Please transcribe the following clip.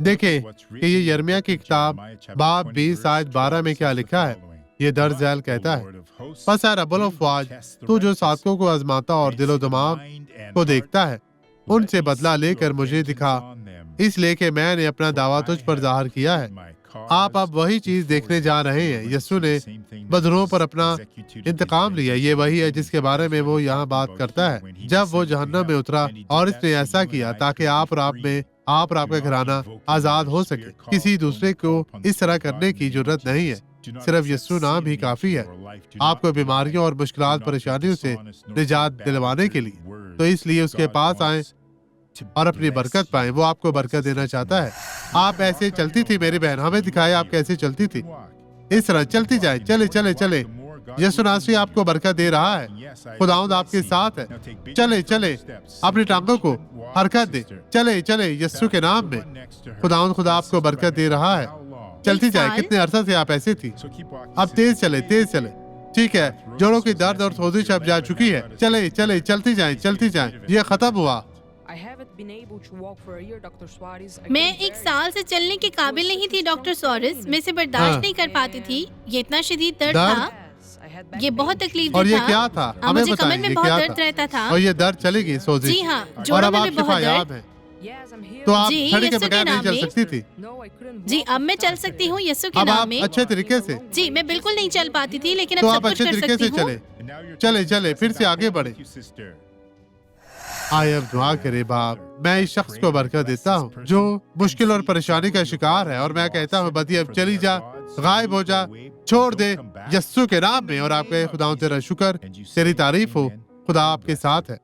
देखें कि ये यिर्मयाह की किताब बाब 20 आयत 12 में क्या लिखा है। ये दर्ज झैल कहता है, बस है रब्बुल अफ़वाज, तू जो साधकों को आजमाता और दिलो दिमाग को देखता है, उनसे बदला लेकर मुझे दिखा, इसलिए कि मैंने अपना दावा तुझ पर जाहिर किया है। आप अब वही चीज देखने जा रहे हैं। यस्सु ने बदरों पर अपना इंतकाम लिया। ये वही है जिसके बारे में वो यहाँ बात करता है जब वो जहन्नम में उतरा, और इसने ऐसा किया ताकि आप और आपका घराना आजाद हो सके। किसी दूसरे को इस तरह करने की जरूरत नहीं है, सिर्फ यस्सु नाम ही काफी है आपको बीमारियों और मुश्किलात परेशानियों से निजात दिलवाने के लिए। तो इसलिए उसके पास आए और अपनी बरकत पाए। वो आपको बरकत देना चाहता है। आप ऐसे चलती थी मेरी बहन, हमें दिखाए आप कैसे चलती थी। इस तरह चलती जाए, चले चले चले। यीशु नासरी आपको बरकत दे रहा है। खुदावंद आपके साथ है। चले चले, अपनी टांगों को हरकत दे, चले चले यीशु के नाम में। खुदावंद खुदा आपको बरकत दे रहा है। चलती जाए। कितने अरसे से आप ऐसे थी, अब तेज चले, तेज चले। ठीक है, जोड़ों की दर्द और सोजिश अब जा चुकी है। चले चले, चलती जाए, चलती जाए। ये खत्म हुआ। मैं 1 साल से चलने के काबिल नहीं थी डॉक्टर सॉरेस। मैं इसे बर्दाश्त नहीं कर पाती थी। ये इतना शदीद दर्द था, ये बहुत तकलीफ और ये था। क्या था, हमें मुझे कमर में बहुत दर्द था? रहता था। और ये दर्द चलेगी सोजिश। जी हाँ, और जोड़ों अब में आप भी बहुत शिफायाब दर्द। हैं। तो आप जी, छड़ी के यीशु के बगैर नहीं नाम चल में। सकती थी। जी, अब मैं चल सकती हूँ यीशु के अब नाम आप में। अच्छे तरीके से, जी, मैं बिल्कुल नहीं चल पाती थी, लेकिन तो अब आप सब कुछ अच्छे कर तरीके सकती से हूँ। चले चले चले, फिर से आगे बढ़े। आए अब दुआ करे बाप, मैं इस शख्स को बरकत देता हूँ जो मुश्किल और परेशानी का शिकार है, और मैं कहता हूँ बदी अब चली जा, गायब हो जा, छोड़ दे यस्सु के नाम में। और आपके खुदा तेरा शुक्र, तेरी तारीफ हो, खुदा आपके साथ है।